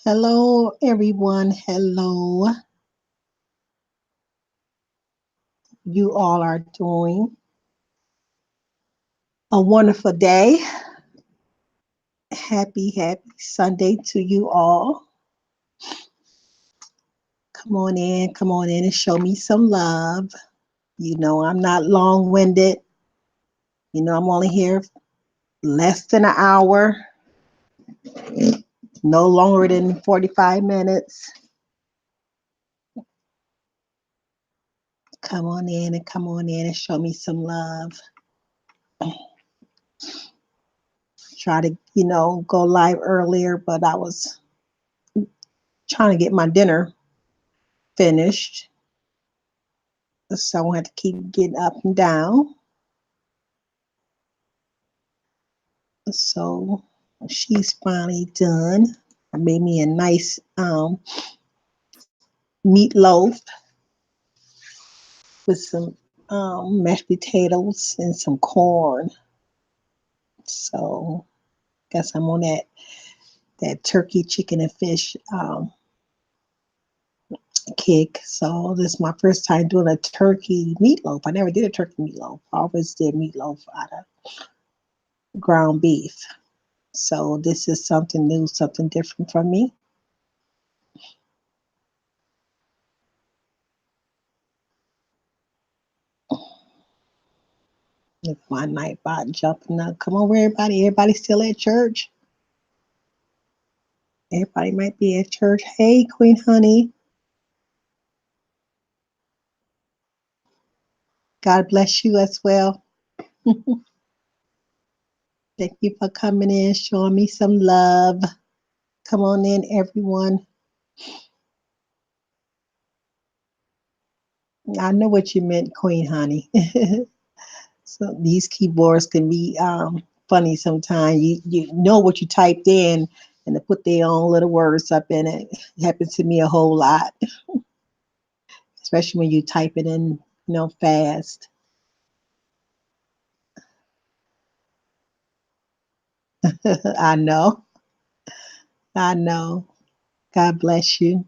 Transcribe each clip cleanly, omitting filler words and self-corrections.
Hello, everyone. Hello. You all are doing a wonderful day. Happy Sunday to you all. Come on in and show me some love. You know, I'm not long winded. You know, I'm only here less than an hour, no longer than 45 minutes. Come on in and show me some love. Try to, go live earlier, but I was trying to get my dinner finished. So I had to keep getting up and down. So she's finally done. I made me a nice meatloaf with some mashed potatoes and some corn. So guess I'm on that turkey, chicken, and fish kick. So this is my first time doing a turkey meatloaf. I never did a turkey meatloaf. I always did meatloaf out of ground beef. So this is something new, something different from me. My night bot jumping up. Come on, everybody. Everybody still at church? Everybody might be at church. Hey, Queen Honey. God bless you as well. Thank you for coming in, showing me some love. Come on in, everyone. I know what you meant, Queen Honey. So these keyboards can be funny sometimes. You know what you typed in and they put their own little words up in it. It happens to me a whole lot, especially when you type it in, fast. I know. I know. God bless you.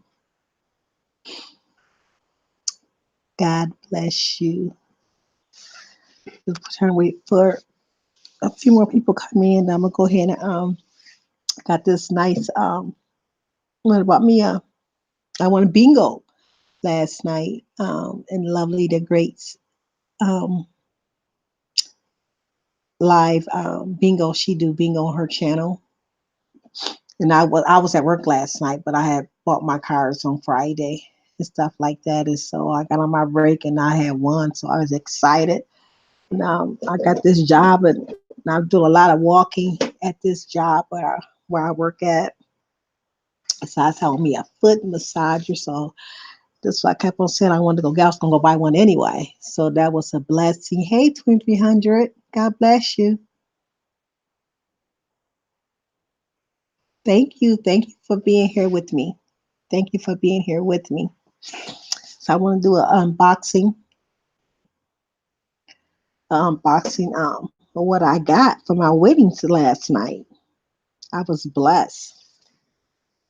God bless you. Just trying to wait for a few more people come in. I'm gonna go ahead and got this nice what about me? I won a bingo last night. And Lovely the Greats um live bingo. She do bingo on her channel. And I was at work last night, but I had bought my cards on Friday and stuff like that. And so I got on my break and I had won. So I was excited. I got this job and I do a lot of walking at this job where I work at. So I was having me a foot massager. So that's why I kept on saying I wanted to go. I was gonna go buy one anyway. So that was a blessing. Hey, 2300. God bless you. Thank you for being here with me. Thank you for being here with me. So I want to do an unboxing of what I got for my wedding last night. I was blessed.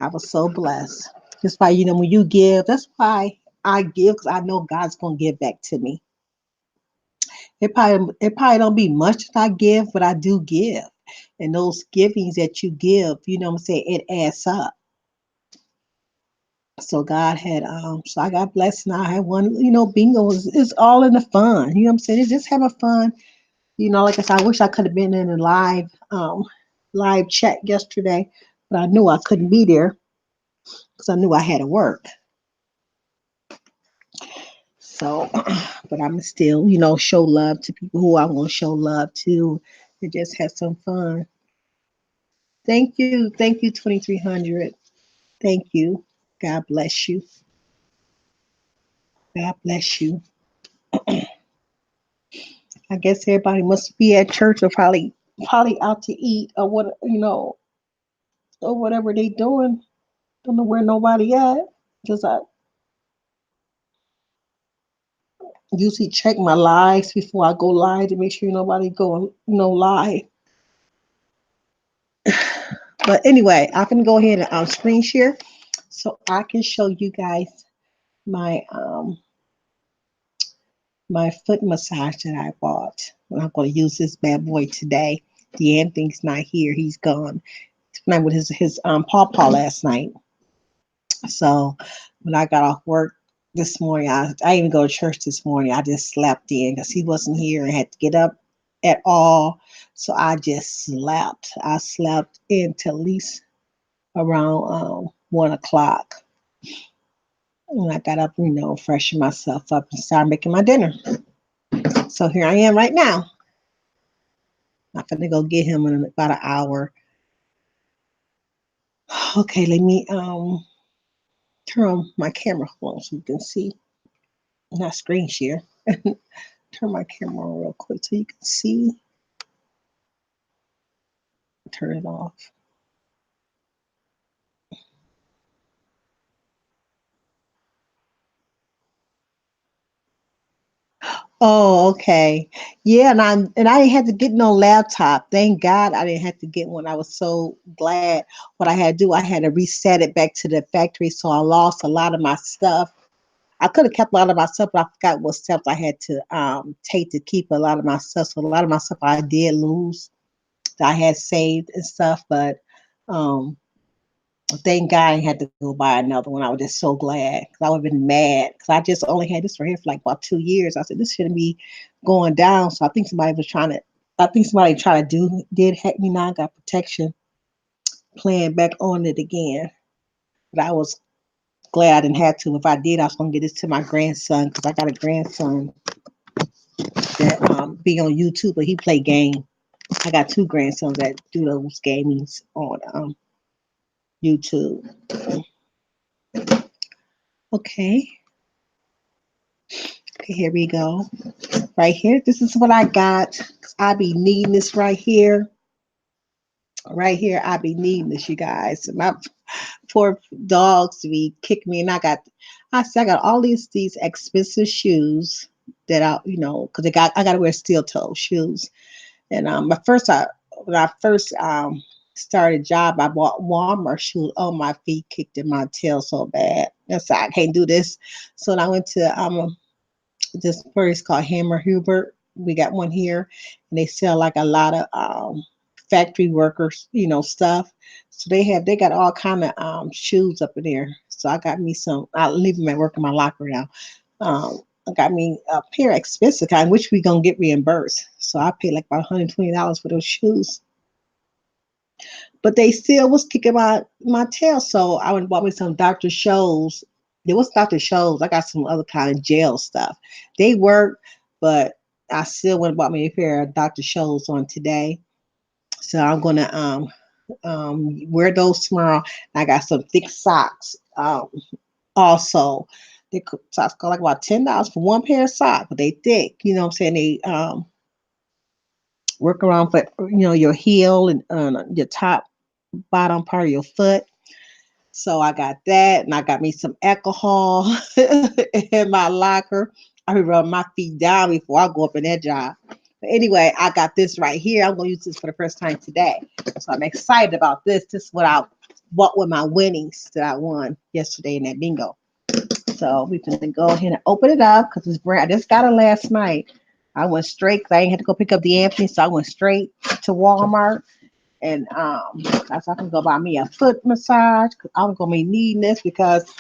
I was so blessed. Just by when you give, that's why I give because I know God's gonna give back to me. It probably don't be much that I give, but I do give. And those givings that you give, what I'm saying, it adds up. So God had so I got blessed and I had one, bingo is all in the fun. You know what I'm saying? It's just having fun. Like I said, I wish I could have been in a live chat yesterday, but I knew I couldn't be there because I knew I had to work. So, but I'm still, show love to people who I want to show love to and just have some fun. Thank you, 2300. Thank you. God bless you. God bless you. I guess everybody must be at church or probably out to eat or what or whatever they doing. Don't know where nobody at. Cause I usually check my lives before I go live to make sure nobody going live. But anyway, I can go ahead and screen share so I can show you guys my my foot massage that I bought. And I'm going to use this bad boy today. The Anthony's not here; he's gone. He spent with his pawpaw last night. So when I got off work this morning, I didn't even go to church this morning. I just slept in because he wasn't here and had to get up at all. So I just slept. I slept in till at least around 1 o'clock. And I got up, freshened myself up and started making my dinner. So here I am right now. I'm gonna go get him in about an hour. Okay, let me turn on my camera on so you can see. Not screen share. Turn my camera on real quick so you can see. Turn it off. Oh, okay. Yeah, and I didn't have to get no laptop. Thank God I didn't have to get one. I was so glad. What I had to do, I had to reset it back to the factory, so I lost a lot of my stuff. I could have kept a lot of my stuff, but I forgot what steps I had to take to keep a lot of my stuff. So a lot of my stuff I did lose that I had saved and stuff, but um thank God I had to go buy another one. I was just so glad because I would have been mad because I just only had this right here for like about 2 years. I said this shouldn't be going down. So I think somebody was trying to. I think somebody tried to did hack me. Now I got protection playing back on it again. But I was glad I didn't have to. If I did, I was gonna get this to my grandson because I got a grandson that be on YouTube, but he play game. I got two grandsons that do those gamings on YouTube. Okay, okay, here we go. Right here. This is what I got. I be needing this right here. Right here, I be needing this, you guys. My poor dogs be kicking me, and I got all these expensive shoes that because I got to wear steel toe shoes. And when I first started job, I bought Walmart shoes. Oh, my feet kicked in my tail so bad. That's I can't do this. So I went to this place called Hammer Hubert. We got one here, and they sell like a lot of factory workers, stuff. So they got all kind of shoes up in there. So I got me some. I leave them at work in my locker now. I got me a pair of expensive kind, which we gonna get reimbursed. So I paid like about $120 for those shoes. But they still was kicking my tail. So I went and bought me some Dr. Scholl's. There was Dr. Scholl's. I got some other kind of gel stuff. They work, but I still went and bought me a pair of Dr. Scholl's on today. So I'm gonna wear those tomorrow. I got some thick socks. Also, socks go like about $10 for one pair of socks, but they thick. You know what I'm saying? They work around for your heel and your top bottom part of your foot. So I got that, and I got me some alcohol in my locker. I be rubbing my feet down before I go up in that job. But anyway, I got this right here. I'm gonna use this for the first time today, so I'm excited about this. This is what I bought with my winnings that I won yesterday in that bingo. So we can go ahead and open it up because it's brand. I just got it last night. I went straight because I didn't have to go pick up the Anthony, so I went straight to Walmart and so I can go buy me a foot massage because I'm gonna be needing this because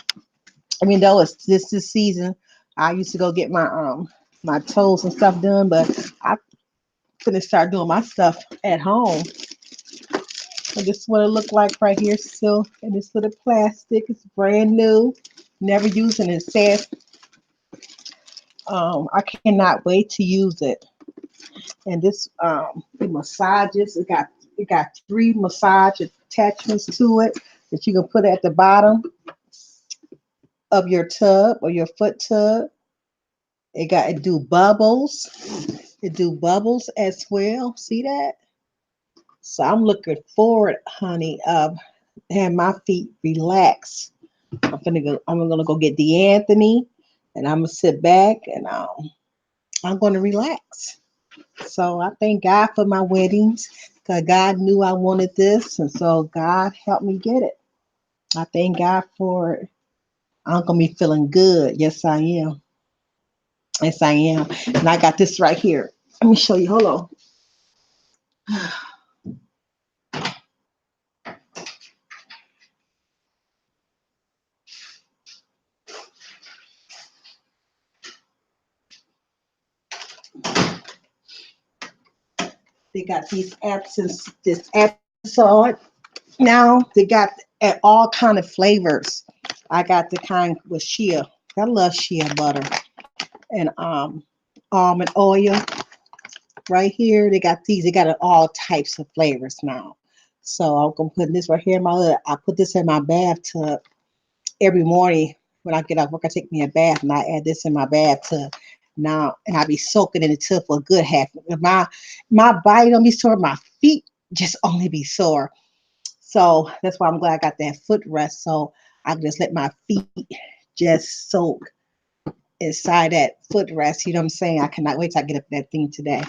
though it's this season, I used to go get my toes and stuff done, but I gonna start doing my stuff at home. And this is what it looked like right here, still in this little plastic. It's brand new, never using it. It says I cannot wait to use it. And this it massages. It got three massage attachments to it that you can put at the bottom of your tub or your foot tub. It do bubbles. It do bubbles as well. See that? So I'm looking forward, honey, of having my feet relax. I'm gonna go get the Anthony, and I'm gonna sit back and I'm gonna relax. So I thank God for my weddings. because God knew I wanted this, and so God helped me get it. I thank God for it. I'm gonna be feeling good. Yes, I am. Yes, I am. And I got this right here. Let me show you. Hold on. They got these apps and this episode. Now they got all kind of flavors. I got the kind with shea. I love shea butter and almond oil. Right here, they got these. They got all types of flavors now. So I'm gonna put this right here in my hood. I put this in my bathtub every morning when I get off work. I take me a bath and I add this in my bathtub now, and I be soaking in the tub for a good half. My body don't be sore. My feet just only be sore. So that's why I'm glad I got that foot rest. So I can just let my feet just soak inside that footrest. You know what I'm saying? I cannot wait till I get up that thing today.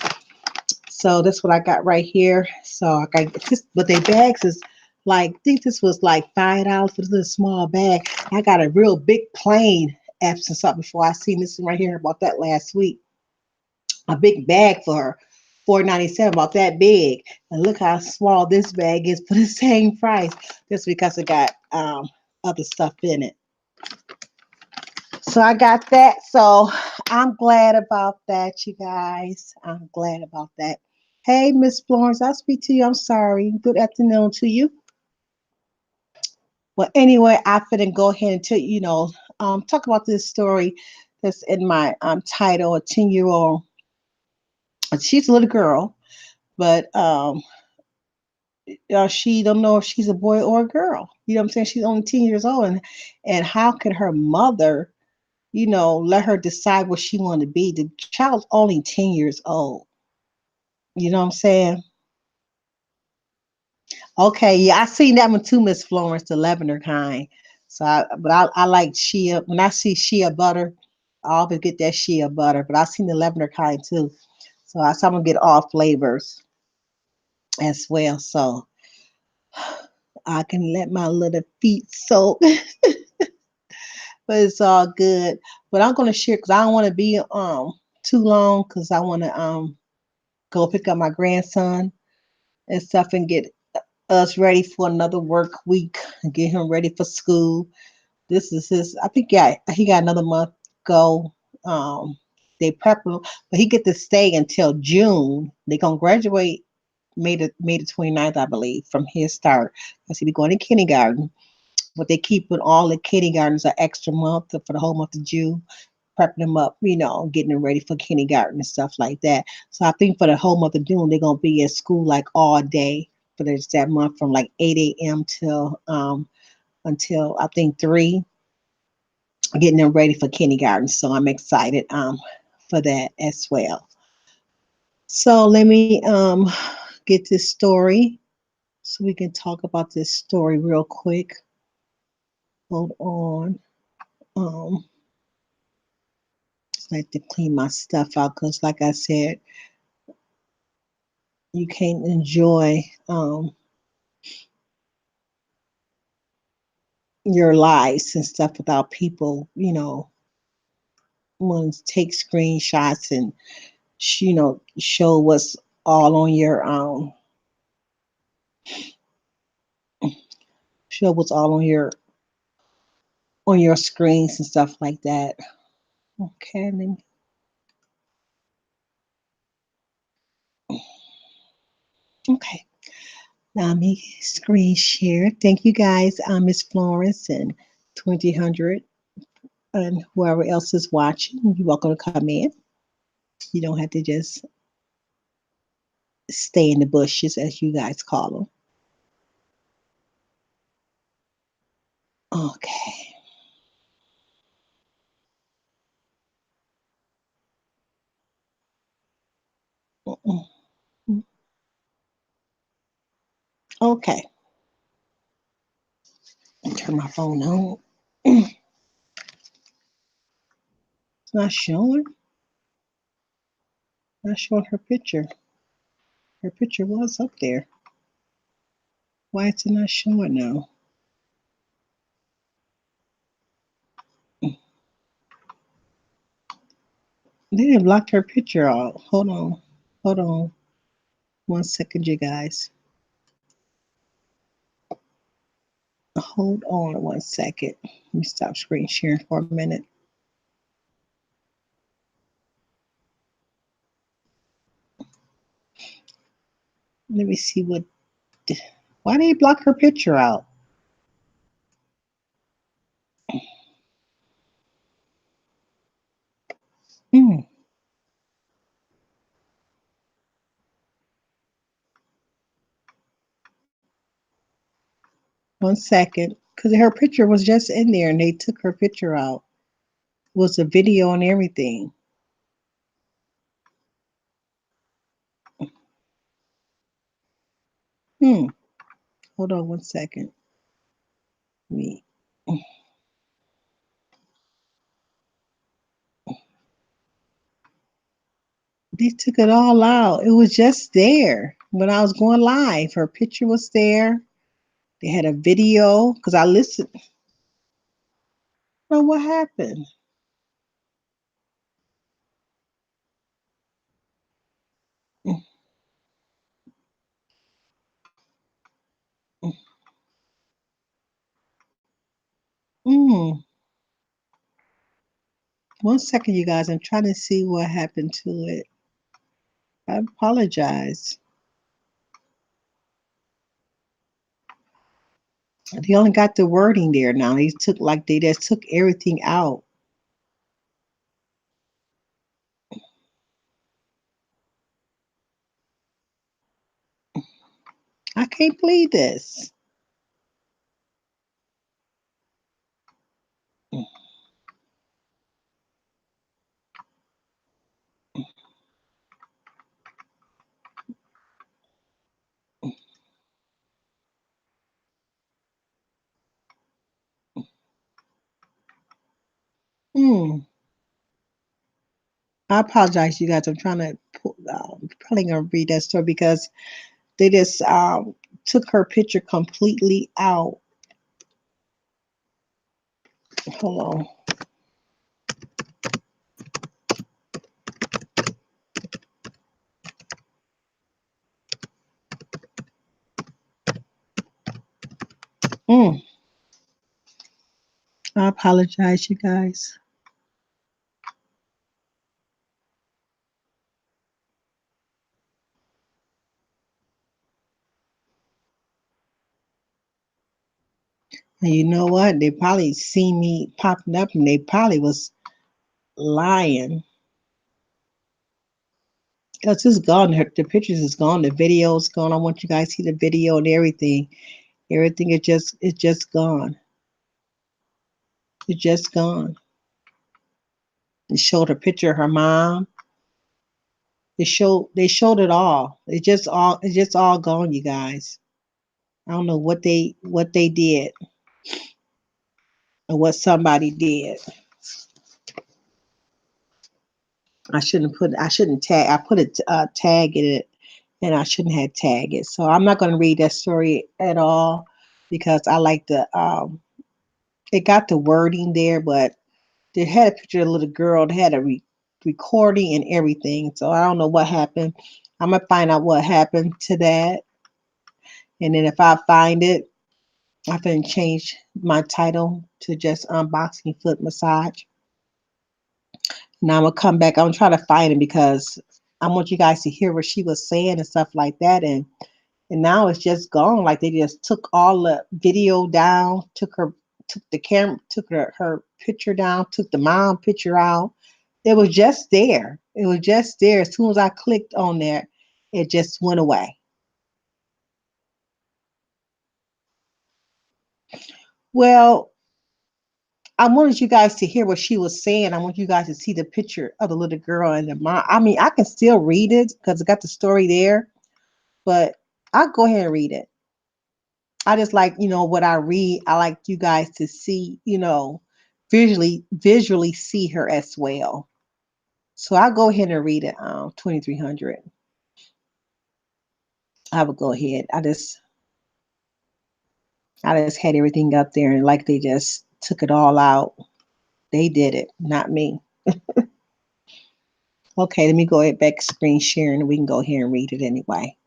So that's what I got right here. So I got this, but their bags is like, I think this was like $5 for this little small bag. I got a real big plain absence up before I seen this one right here. About that last week. A big bag for $4.97, about that big. And look how small this bag is for the same price. Just because it got other stuff in it. So I got that. So I'm glad about that, you guys. I'm glad about that. Hey, Miss Florence, I'll speak to you. I'm sorry. Good afternoon to you. Well, anyway, I finna go ahead and tell you, talk about this story that's in my title. A 10-year-old. She's a little girl, but she don't know if she's a boy or a girl. You know what I'm saying? She's only 10 years old, and how could her mother, let her decide what she wanted to be? The child's only 10 years old. You know what I'm saying? Okay, yeah, I seen that one too, Miss Florence, the lavender kind. But I like shea. When I see shea butter, I always get that shea butter. But I seen the lavender kind too, so I'm gonna get all flavors as well. So I can let my little feet soak, but it's all good. But I'm gonna share because I don't want to be too long because I want to go pick up my grandson and stuff and get us ready for another work week and get him ready for school. This is his. I think he got another month go. They prep him, but he get to stay until June. They gonna graduate May the 29th, I believe, from his start because he be going to kindergarten. But they keep with all the kindergartens an extra month for the whole month of June, prepping them up, getting them ready for kindergarten and stuff like that. So I think for the whole month of June, they're gonna be at school like all day for that month from like 8 a.m. till until I think 3, getting them ready for kindergarten. So I'm excited for that as well. So let me get this story so we can talk about this story real quick. Hold on. Um, I like to clean my stuff out because, like I said, you can't enjoy your lives and stuff without people, want to take screenshots and show what's all on your show what's all on your screens and stuff like that. Okay, okay. Now let me screen share. Thank you guys, Miss Florence and 2000 and whoever else is watching. You're welcome to come in. You don't have to just stay in the bushes, as you guys call them. Okay. Mm-mm. Okay. Turn my phone on. It's not showing. Not showing her picture. Her picture was up there. Why is it not showing now? They didn't block her picture out. Hold on. Hold on. 1 second, you guys. Hold on 1 second. Let me stop screen sharing for a minute. Let me see what. Why did he block her picture out? Hmm. 1 second. Because her picture was just in there and they took her picture out. It was a video and everything. Hmm. Hold on 1 second. Me. They took it all out. It was just there when I was going live. Her picture was there. They had a video because I listened. Oh, what happened? Mm. 1 second, you guys. I'm trying to see what happened to it. I apologize. They only got the wording there now. They just took everything out. I can't believe this. Mm. I apologize, you guys. I'm trying to probably gonna read that story because they just took her picture completely out. Hold on. Mm. I apologize, you guys. And you know what? They probably seen me popping up and they probably was lying. Because it's gone. The pictures is gone. The video is gone. I want you guys to see the video and everything. Everything is just gone. It's just gone. It showed a picture of her mom. They showed it all. It's just all gone, you guys. I don't know what they did or what somebody did. I shouldn't tag. I put a tag in it, and I shouldn't have tagged it. So I'm not going to read that story at all because I like the it got the wording there, but they had a picture of a little girl. They had a recording and everything. So I don't know what happened. I'm gonna find out what happened to that, and then if I find it, I can change my title to just unboxing foot massage. Now I'm gonna come back. I'm gonna try to find it because I want you guys to hear what she was saying and stuff like that. And now it's just gone. Like they just took all the video down, took the camera, took her picture down, took the mom picture out. It was just there. It was just there. As soon as I clicked on there, it just went away. Well, I wanted you guys to hear what she was saying. I want you guys to see the picture of the little girl and the mom. I mean, I can still read it because it got the story there, but I'll go ahead and read it. I just like, what I read, I like you guys to see, visually see her as well. So I'll go ahead and read it, 2300. I would go ahead. I just had everything up there and like they just took it all out. They did it, not me. Okay, let me go ahead back screen sharing and we can go here and read it anyway.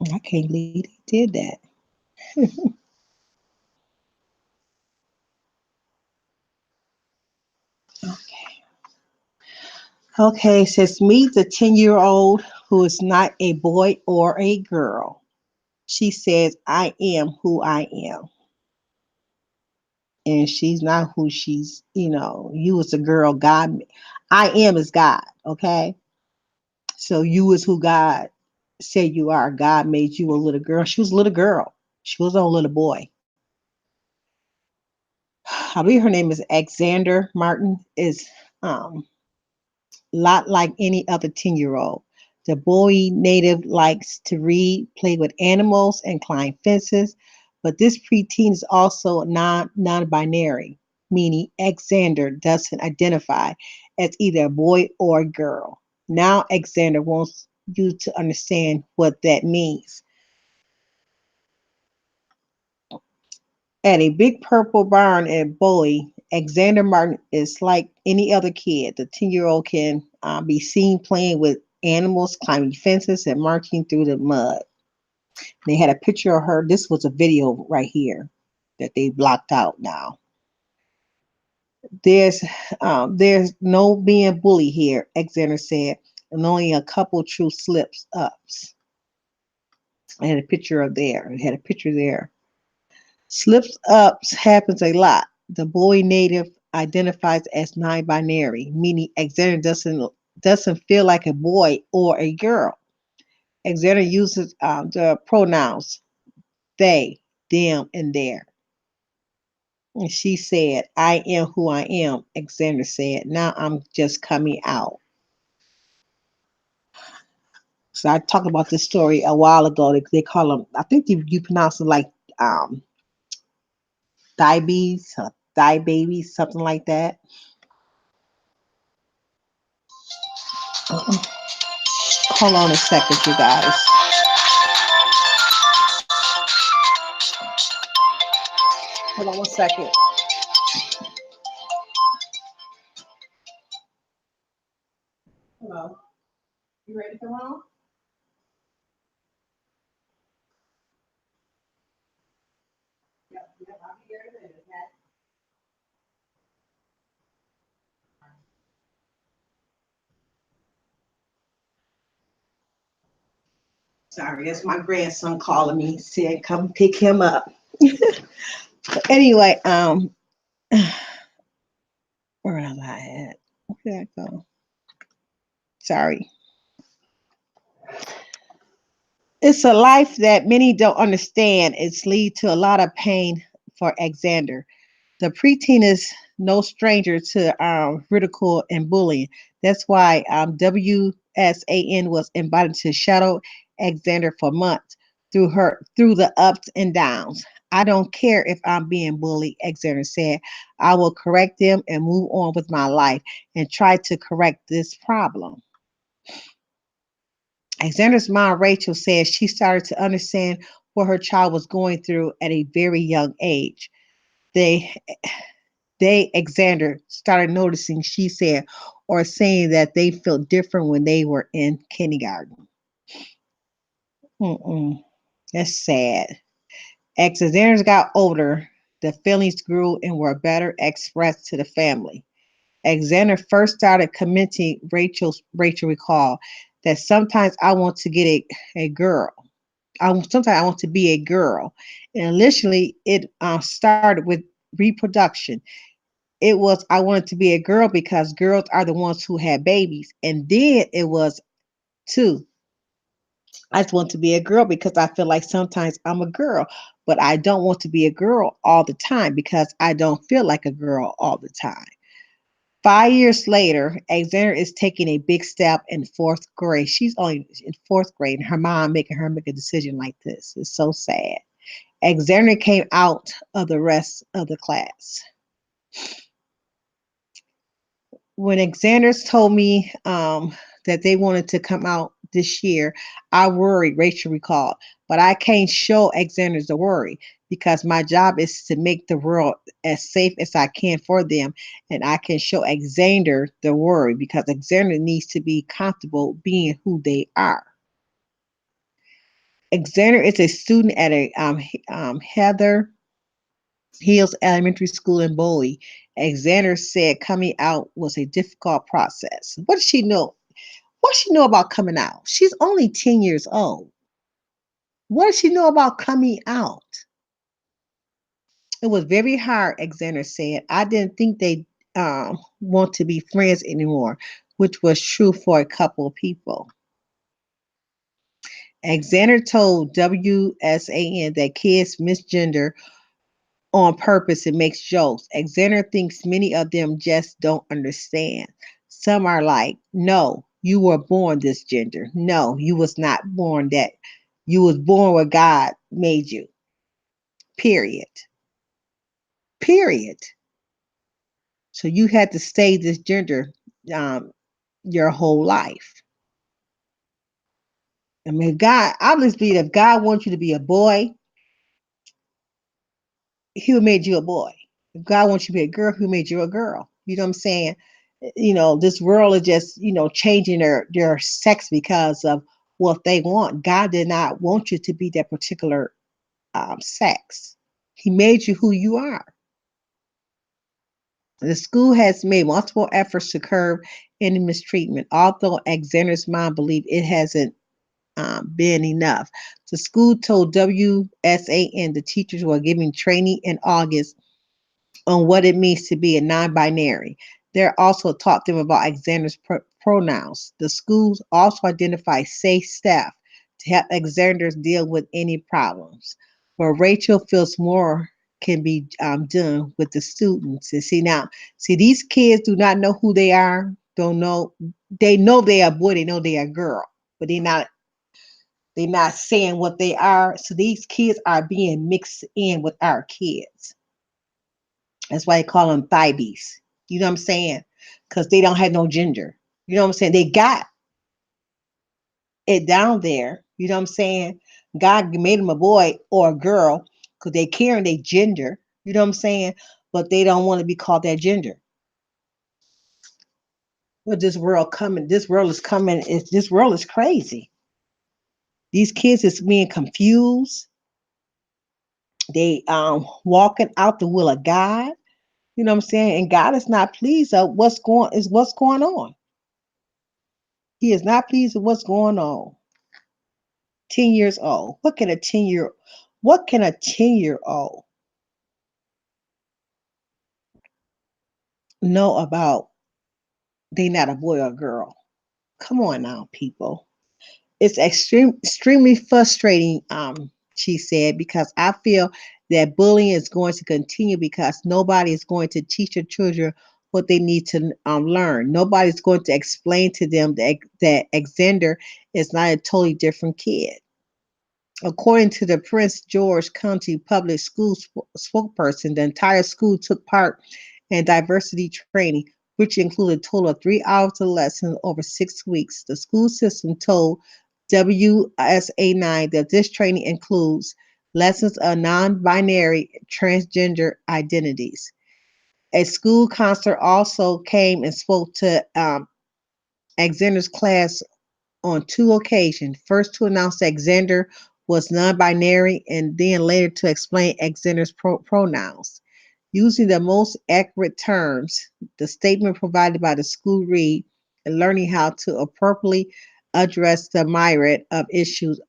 I can't believe they did that. Okay. Okay, it says meet the 10-year-old who is not a boy or a girl. She says, I am who I am. And she's not who you as a girl, God. I am is God, okay? So you is who God said you are. God made you a little girl. She was a little girl. She was a little boy. I believe her name is Alexander Martin. Is lot like any other 10-year-old. The boy native likes to read, play with animals, and climb fences, but this preteen is also non-binary, meaning Alexander doesn't identify as either a boy or a girl. Now Alexander wants you to understand what that means. At a big purple barn at Bowie, Alexander Martin is like any other kid. The 10-year-old can be seen playing with animals, climbing fences, and marching through the mud. They had a picture of her. This was a video right here that they blocked out now. There's there's no being bully here, Alexander said, and only a couple true slips ups. I had a picture of there. I had a picture there. Slips ups happens a lot. The boy native identifies as non-binary, meaning Alexander doesn't feel like a boy or a girl. Alexander uses the pronouns they, them, and their. And she said, I am who I am, Alexander said. Now I'm just coming out. So I talked about this story a while ago. They call them, I think you pronounce them like Theybies, thigh babies, something like that. Hold on a second, you guys. Hold on one second. Hello. You ready to come on? Yep, yep, I'll be here in a minute, okay? Sorry, that's my grandson calling me, said come pick him up. Anyway, where am I at? Where did I go? Sorry. It's a life that many don't understand. It's lead to a lot of pain for Alexander. The preteen is no stranger to ridicule and bullying. That's why WSAN was invited to shadow Alexander for months through the ups and downs. I don't care if I'm being bullied, Alexander said. I will correct them and move on with my life and try to correct this problem. Alexander's mom, Rachel, says she started to understand what her child was going through at a very young age. They Alexander started noticing, she said, or saying that they felt different when they were in kindergarten. Mm-mm, that's sad. As Alexander got older, the feelings grew and were better expressed to the family. Alexander first started commenting, Rachel recalled, that sometimes I want to get a girl. Sometimes I want to be a girl. And initially, it started with reproduction. It was I wanted to be a girl because girls are the ones who had babies. And then it was two. I just want to be a girl because I feel like sometimes I'm a girl, but I don't want to be a girl all the time because I don't feel like a girl all the time. 5 years later, Alexander is taking a big step in fourth grade. She's only in fourth grade, and her mom making her make a decision like this. It's so sad. Alexander came out of the rest of the class. when Xanders told me that they wanted to come out this year, I worried, Rachel recalled, but I can't show Xanders the worry because my job is to make the world as safe as I can for them. And I can show Xander the worry because Xander needs to be comfortable being who they are. Xander is a student at a Heather Hills Elementary School in Bowie. Xander said coming out was a difficult process. What does she know? What does she know about coming out? She's only 10 years old. What does she know about coming out? It was very hard, Xander said. I didn't think they want to be friends anymore, which was true for a couple of people. Xander told WSAN that kids misgender on purpose and makes jokes. Xander thinks many of them just don't understand. Some are like, no, you were born this gender. No, you was not born that. You was born where God made you. Period. Period. So you had to stay this gender um, your whole life. I mean, God, obviously, if God wants you to be a boy, He made you a boy. If God wants you to be a girl, He made you a girl. You know what I'm saying? This world is just, changing their sex because of what they want. God did not want you to be that particular sex. He made you who you are. The school has made multiple efforts to curb any mistreatment, although Alexander's mom believed it hasn't been enough. The school told WSAN the teachers were giving training in August on what it means to be a non binary. They also taught them about Alexander's pronouns. The schools also identify safe staff to help Alexanders deal with any problems. But Rachel feels more can be done with the students. And see, these kids do not know who they are, don't know. They know they are boy, they know they are girl, but they're not saying what they are. So these kids are being mixed in with our kids. That's why they call them Theybies. You know what I'm saying? Because they don't have no gender. You know what I'm saying? They got it down there. You know what I'm saying? God made them a boy or a girl because they carrying their gender. You know what I'm saying? But they don't want to be called that gender. But this world is coming. This world is crazy. These kids is being confused. They walking out the will of God. You know what I'm saying? And God is not pleased of what's going on. He is not pleased with what's going on. 10 years old. What can a 10-year old know about they not a boy or a girl? Come on now, people. It's extremely frustrating, she said, because I feel that bullying is going to continue because nobody is going to teach your children what they need to learn. Nobody's going to explain to them that Xander is not a totally different kid. According to the Prince George County Public Schools spokesperson, the entire school took part in diversity training, which included a total of 3 hours of lessons over 6 weeks. The school system told WSA9 that this training includes lessons on non binary transgender identities. A school counselor also came and spoke to Alexander's class on 2 occasions. First to announce that Xander was non-binary and then later to explain Xander's pronouns. Using the most accurate terms, the statement provided by the school read, learning how to appropriately address the myriad of issues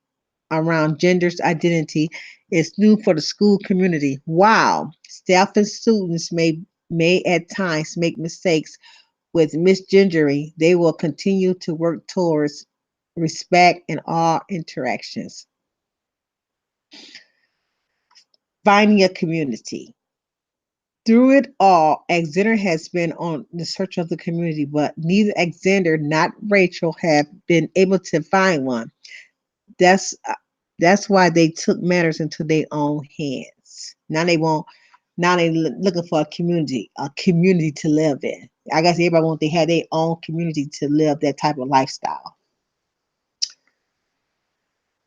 around gender's identity is new for the school community. While staff and students may at times make mistakes with misgendering, they will continue to work towards respect in all interactions. Finding a community. Through it all, Alexander has been on the search of the community, but neither Alexander nor Rachel have been able to find one. That's that's why they took matters into their own hands. Now they looking for a community to live in. I guess everybody wants they had their own community to live that type of lifestyle.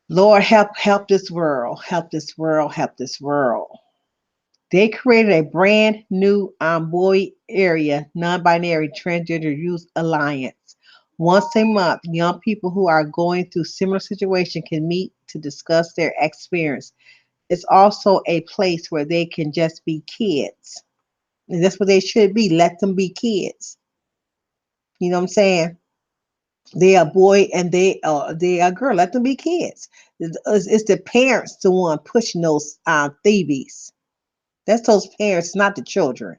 Lord, help this world, help this world, help this world. They created a brand new boy area, non-binary transgender youth alliance. Once a month, young people who are going through similar situations can meet to discuss their experience. It's also a place where they can just be kids. And that's what they should be. Let them be kids. You know what I'm saying? They are boy and they are girl. Let them be kids. It's the parents the one pushing those thievies. That's those parents, not the children.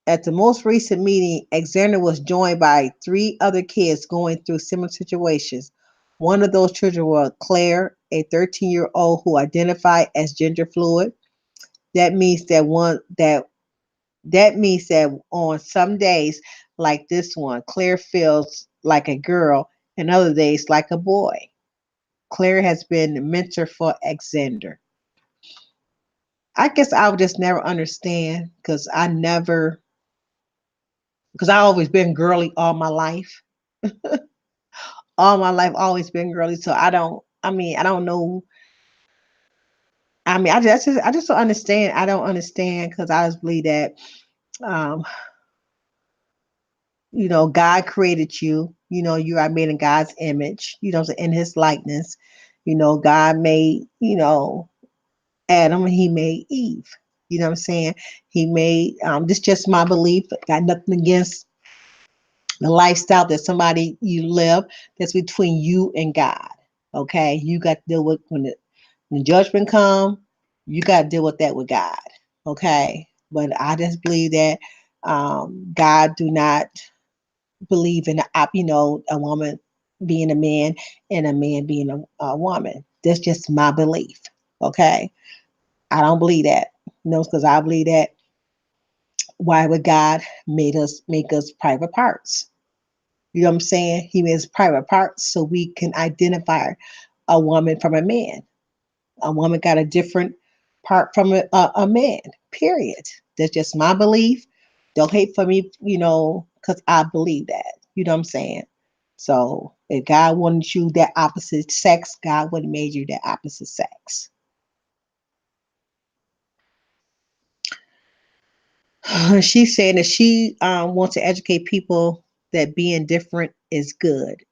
At the most recent meeting, Alexander was joined by three other kids going through similar situations. One of those children was Claire, a 13-year-old who identified as gender fluid. That means that one that means that on some days like this one, Claire feels like a girl and other days like a boy. Claire has been a mentor for Alexander. I guess I would just never understand because I always been girly all my life. All my life always been girly. So I don't know. I just don't understand. I don't understand because I just believe that um, God created you. You are made in God's image, in his likeness. God made, Adam and he made Eve. You know what I'm saying? He made this just my belief. Got nothing against the lifestyle that somebody you live. That's between you and God. Okay. You got to deal with when the judgment come, you got to deal with that with God. Okay. But I just believe that God do not believe in a woman being a man and a man being a woman. That's just my belief. Okay. I don't believe that. Because I believe that why would God make us private parts? You know what I'm saying? He made us private parts so we can identify a woman from a man. A woman got a different part from a man, period. That's just my belief. Don't hate for me, because I believe that. You know what I'm saying? So if God wanted you that opposite sex, God would have made you that opposite sex. She's saying that she wants to educate people that being different is good.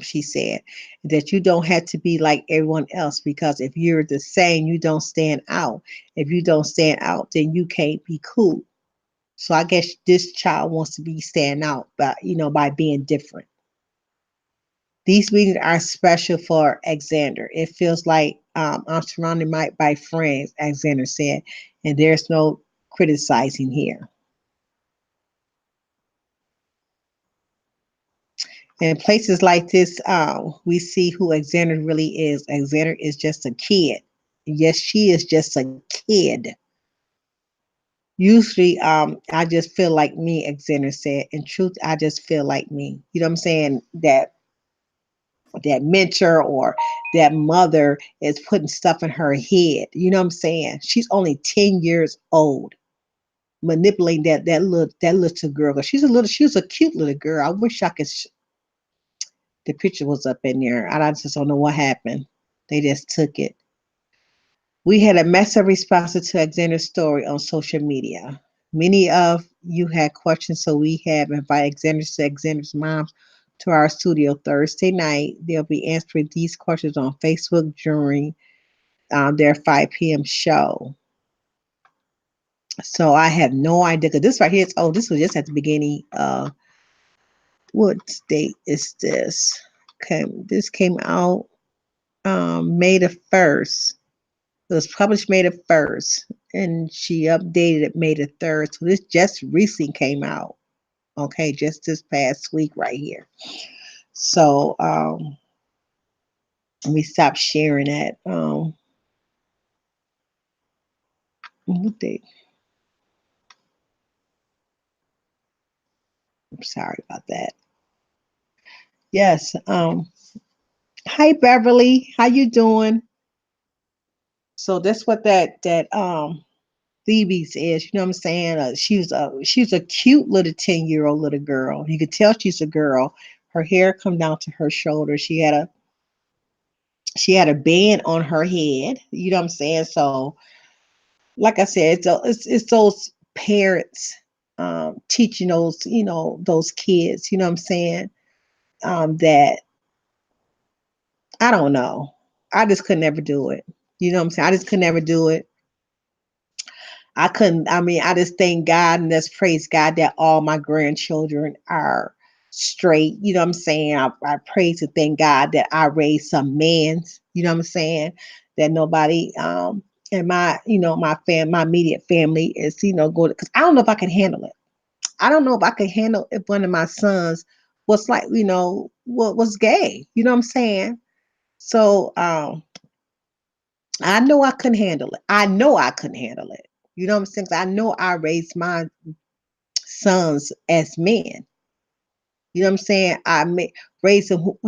She said that you don't have to be like everyone else because if you're the same, you don't stand out. If you don't stand out, then you can't be cool. So I guess this child wants to be stand out by being different. These meetings are special for Alexander. It feels like I'm surrounded by friends, Alexander said, and there's no criticizing here. In places like this, we see who Alexander really is. Alexander is just a kid. Yes, she is just a kid. Usually, I just feel like me, Alexander said. In truth, I just feel like me. You know what I'm saying? That mentor or that mother is putting stuff in her head. You know what I'm saying? She's only 10 years old, manipulating that little girl. She was a cute little girl. I wish I could the picture was up in there. I just don't know what happened. They just took it. We had a massive response to Alexander's story on social media. Many of you had questions, so we have invited Alexander's mom to our studio Thursday night. They'll be answering these questions on Facebook during their 5 p.m. show. So I have no idea. Cause this right here is this was just at the beginning. What date is this? Okay, this came out May the 1st. It was published May the 1st, and she updated it May the 3rd. So this just recently came out. Okay, just this past week right here. So let me stop sharing that. What date? I'm sorry about that. Yes. Hi Beverly, how you doing? So that's what that Thebes is. You know what I'm saying? She's a cute little 10-year-old little girl. You could tell she's a girl. Her hair come down to her shoulder. She had a band on her head. You know what I'm saying? So, like I said, it's those parents teaching those kids. You know what I'm saying? That I don't know. I just could never do it. You know what I'm saying? I just could never do it. I couldn't. I mean, I just thank God and just praise God that all my grandchildren are straight. You know what I'm saying? I praise and thank God that I raised some men. You know what I'm saying? That nobody in my immediate family is going because I don't know if I can handle it. I don't know if I could handle if one of my sons was like what was gay. You know what I'm saying? So I know I couldn't handle it. I know I couldn't handle it. You know what I'm saying? 'Cause I know I raised my sons as men. You know what I'm saying? Raised them,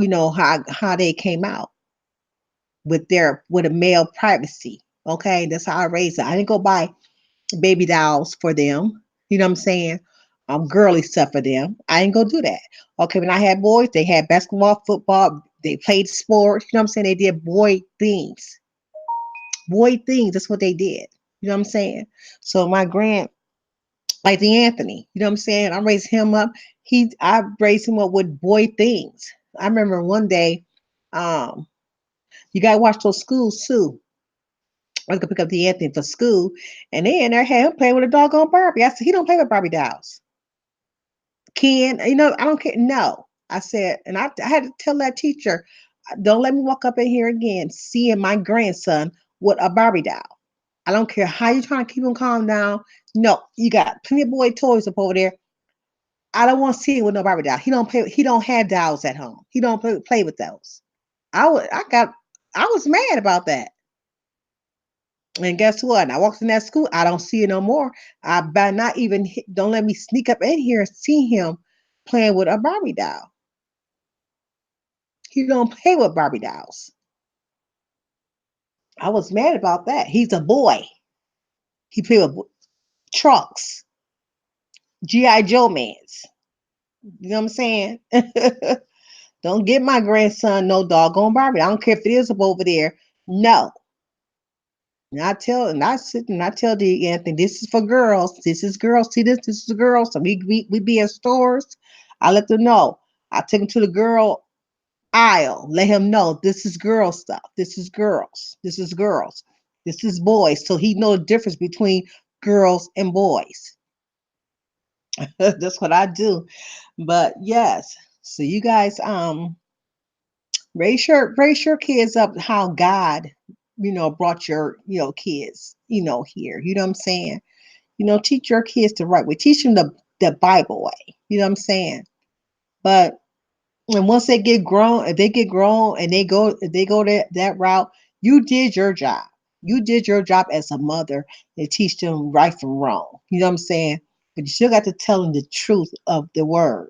how they came out with a male privacy. Okay, that's how I raised them. I didn't go buy baby dolls for them. You know what I'm saying? Girly stuff for them. I didn't go do that. Okay, when I had boys, they had basketball, football. They played sports. You know what I'm saying? They did boy things. Boy things. That's what they did. You know what I'm saying? So my like the Anthony. You know what I'm saying? I raised him up. I raised him up with boy things. I remember one day, um, you gotta watch those schools too. I was gonna pick up the Anthony for school, and they in there had him playing with a doggone Barbie. I said, he don't play with Barbie dolls. Ken, I don't care. No. I said, and I had to tell that teacher, don't let me walk up in here again seeing my grandson with a Barbie doll. I don't care how you trying to keep him calm down. No, you got plenty of boy toys up over there. I don't want to see it with no Barbie doll. He don't play. He don't have dolls at home. He don't play with those. I was mad about that. And guess what? I walked in that school. I don't see it no more. I better not even don't let me sneak up in here and see him playing with a Barbie doll. He don't play with Barbie dolls. I was mad about that. He's a boy. He play with trucks, GI Joe mans. You know what I'm saying? Don't get my grandson no doggone Barbie. I don't care if it is up over there. No. And I tell the Anthony, this is for girls. This is girls. See this? This is girls. So we be in stores. I let them know. I take him to the girl aisle. Let him know this is girl stuff. This is girls. This is girls. This is boys. So he know the difference between girls and boys. That's what I do. But yes. So you guys raise your kids up how God, brought your, kids, here. You know what I'm saying? Teach your kids the right way. Teach them the Bible way. You know what I'm saying? But and once they get grown, if they get grown and if they go that route, you did your job. You did your job as a mother and teach them right from wrong. You know what I'm saying? But you still got to tell them the truth of the word,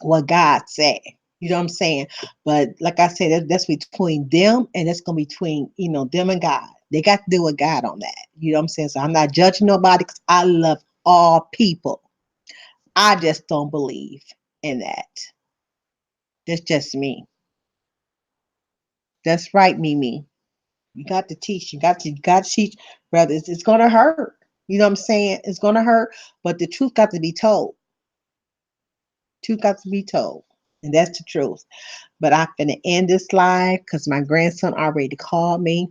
what God said. You know what I'm saying? But like I said, that's between them and that's gonna be between them and God. They got to deal with God on that. You know what I'm saying? So I'm not judging nobody because I love all people. I just don't believe in that. That's just me. That's right, Mimi. You got to teach. You got to teach, brother. It's gonna hurt. You know what I'm saying? It's gonna hurt, but the truth got to be told. Truth got to be told, and that's the truth. But I'm gonna end this live because my grandson already called me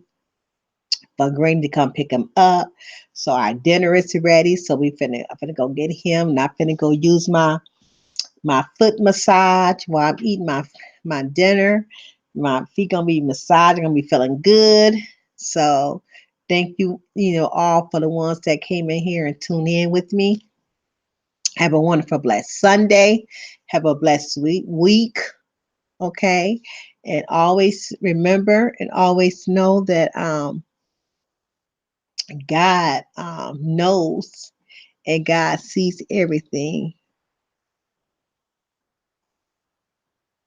for Green to come pick him up. So our dinner is ready. So I'm finna go get him, and I'm finna go use my foot massage while I'm eating my dinner. My feet gonna be massaged. I'm gonna be feeling good. So thank you, all for the ones that came in here and tuned in with me. Have a wonderful, blessed Sunday. Have a blessed week. Okay, and always remember and always know that God knows and God sees everything.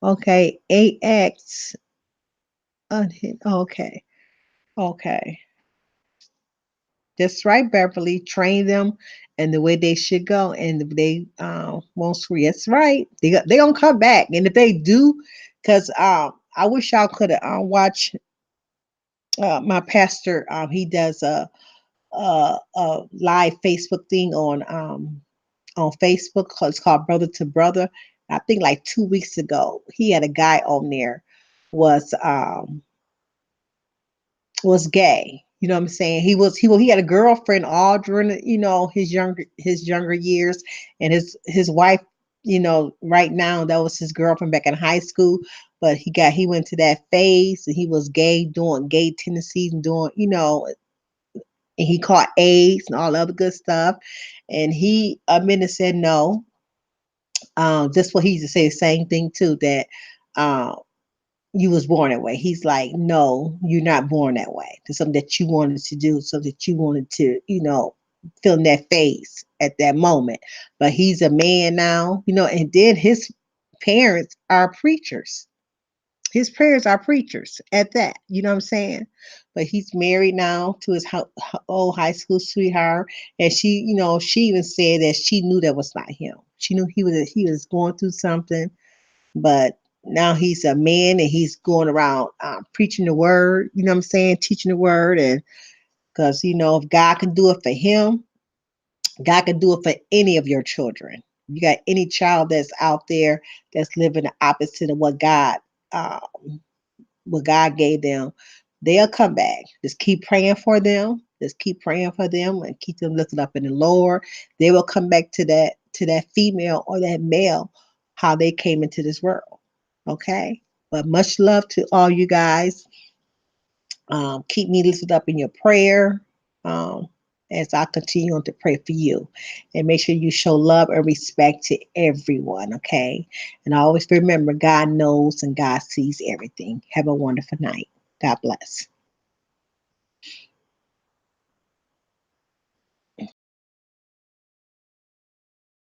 Okay, AX. Okay. Okay. That's right, Beverly. Train them and the way they should go, and if they won't screw. That's right. They gonna come back, and if they do, because I wish y'all could watch my pastor. He does a live Facebook thing on Facebook. It's called Brother to Brother. I think like 2 weeks ago, he had a guy on there was um was gay. You know what I'm saying? He had a girlfriend all during his younger years, and his wife. Right now that was his girlfriend back in high school, but he went to that phase and he was gay, doing gay tendencies and doing and he caught AIDS and all the other good stuff, and he admitted and said no. Just what he used to say the same thing too, that uh, you was born that way. He's like, no, you're not born that way. It's something that you wanted to do, something that you wanted to, fill in that phase at that moment. But he's a man now, and then his parents are preachers. His parents are preachers at that. You know what I'm saying? But he's married now to his old high school sweetheart, and she even said that she knew that was not him. She knew he was going through something, but now he's a man and he's going around preaching the word, you know what I'm saying, teaching the word. And because if God can do it for him, God can do it for any of your children. You got any child that's out there that's living the opposite of uh, what God gave them, they'll come back. Just keep praying for them. Just keep praying for them and keep them lifted up in the Lord. They will come back to that female or that male, how they came into this world. Okay. But much love to all you guys. Keep me lifted up in your prayer um, as I continue on to pray for you. And make sure you show love and respect to everyone. Okay. And always remember, God knows and God sees everything. Have a wonderful night. God bless.